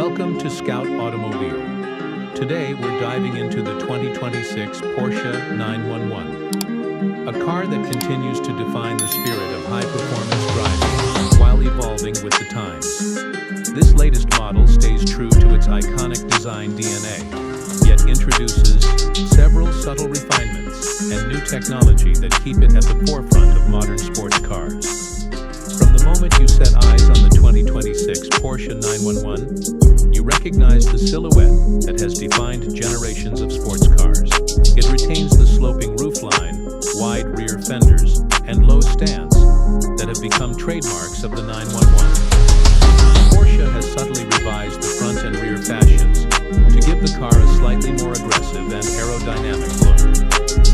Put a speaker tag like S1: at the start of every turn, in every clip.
S1: Welcome to Scout Automobile. Today we're diving into the 2026 Porsche 911, a car that continues to define the spirit of high-performance driving while evolving with the times. This latest model stays true to its iconic design DNA, yet introduces several subtle refinements and new technology that keep it at the forefront of modern sports cars. From the moment you set eyes on the 2026 Porsche 911, you recognize the silhouette that has defined generations of sports cars. It retains the sloping roofline, wide rear fenders, and low stance that have become trademarks of the 911. Porsche has subtly revised the front and rear fascias to give the car a slightly more aggressive and aerodynamic look.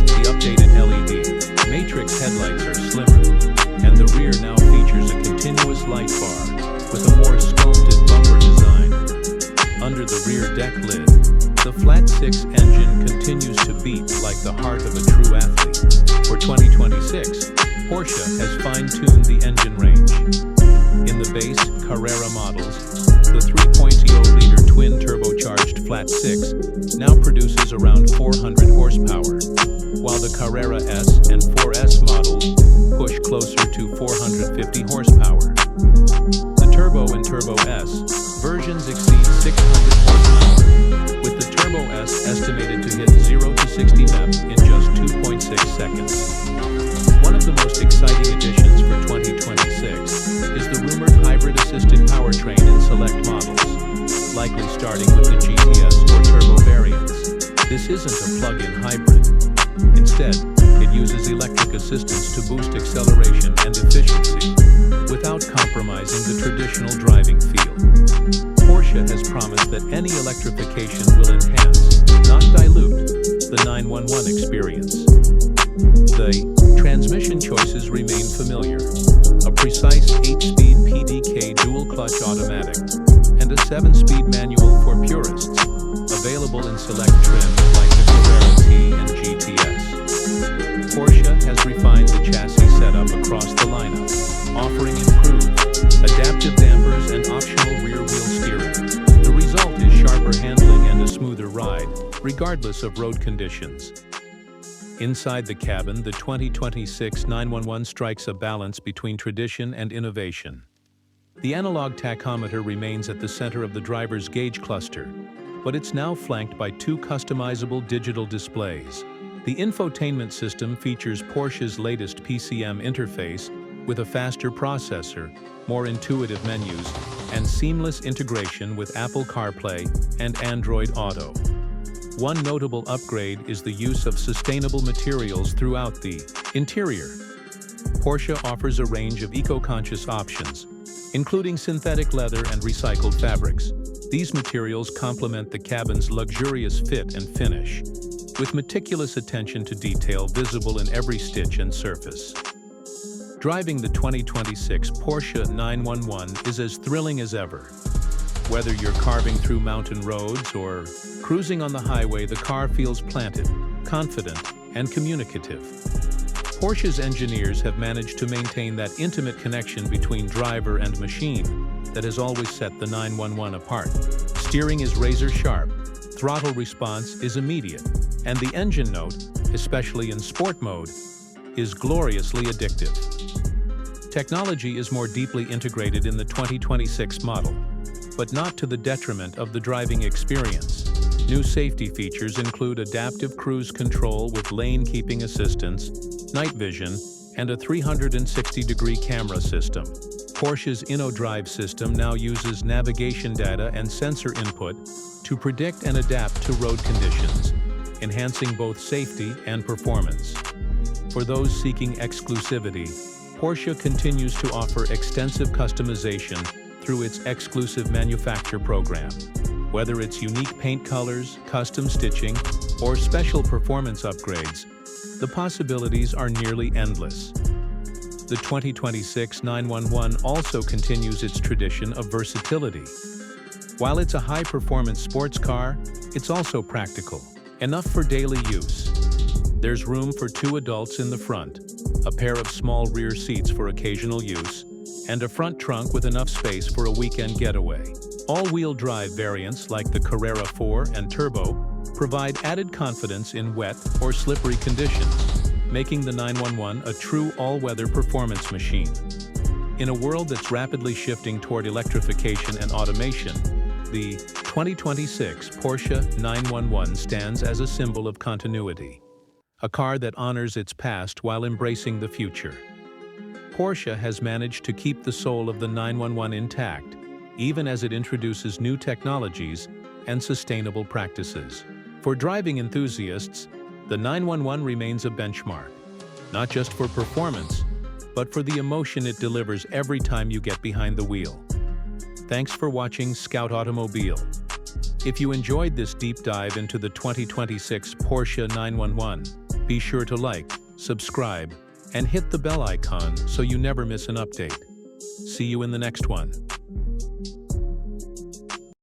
S1: The updated LED matrix headlights are slimmer, and the rear now features a continuous light bar with a more sculpted bumper design. Under the rear deck lid, the flat-six engine continues to beat like the heart of a true athlete. For 2026, Porsche has fine-tuned the engine range. In the base Carrera models, the 3.0-liter twin-turbocharged flat-six now produces around 400 horsepower, while the Carrera S and 4S models push closer to 450 horsepower. The Turbo and Turbo S versions exceed 600 horsepower, with the Turbo S estimated to hit 0 to 60 mph in just 2.6 seconds. One of the most exciting additions for 2026 is the rumored hybrid-assisted powertrain in select models, likely starting with the GTS or Turbo variants. This isn't a plug-in hybrid. Instead, it uses electric assistance to boost acceleration and efficiency, without compromising the traditional driving feel. Porsche has promised that any electrification will enhance, not dilute, the 911 experience. The transmission choices remain familiar: a precise 8-speed PDK dual-clutch automatic and a 7-speed manual for purists, available in select trims like the Carrera T and GTS. Porsche has refined the chassis setup across the lineup, offering improved, adaptive dampers and optional rear-wheel steering. The result is sharper handling and a smoother ride, regardless of road conditions. Inside the cabin, the 2026 911 strikes a balance between tradition and innovation. The analog tachometer remains at the center of the driver's gauge cluster, but it's now flanked by two customizable digital displays. The infotainment system features Porsche's latest PCM interface with a faster processor, more intuitive menus, and seamless integration with Apple CarPlay and Android Auto. One notable upgrade is the use of sustainable materials throughout the interior. Porsche offers a range of eco-conscious options, including synthetic leather and recycled fabrics. These materials complement the cabin's luxurious fit and finish, with meticulous attention to detail visible in every stitch and surface. Driving the 2026 Porsche 911 is as thrilling as ever. Whether you're carving through mountain roads or cruising on the highway, the car feels planted, confident, and communicative. Porsche's engineers have managed to maintain that intimate connection between driver and machine that has always set the 911 apart. Steering is razor-sharp, throttle response is immediate, and the engine note, especially in sport mode, is gloriously addictive. Technology is more deeply integrated in the 2026 model, but not to the detriment of the driving experience. New safety features include adaptive cruise control with lane-keeping assistance, night vision, and a 360-degree camera system. Porsche's InnoDrive system now uses navigation data and sensor input to predict and adapt to road conditions, enhancing both safety and performance. For those seeking exclusivity, Porsche continues to offer extensive customization through its exclusive manufacture program. Whether it's unique paint colors, custom stitching, or special performance upgrades, the possibilities are nearly endless. The 2026 911 also continues its tradition of versatility. While it's a high-performance sports car, it's also practical, enough for daily use. There's room for two adults in the front, a pair of small rear seats for occasional use, and a front trunk with enough space for a weekend getaway. All-wheel drive variants like the Carrera 4 and Turbo provide added confidence in wet or slippery conditions, making the 911 a true all-weather performance machine. In a world that's rapidly shifting toward electrification and automation, the 2026 Porsche 911 stands as a symbol of continuity, a car that honors its past while embracing the future. Porsche has managed to keep the soul of the 911 intact, even as it introduces new technologies and sustainable practices. For driving enthusiasts, the 911 remains a benchmark, not just for performance, but for the emotion it delivers every time you get behind the wheel. Thanks for watching Scout Automobile. If you enjoyed this deep dive into the 2026 Porsche 911, be sure to like, subscribe, and hit the bell icon so you never miss an update. See you in the next one.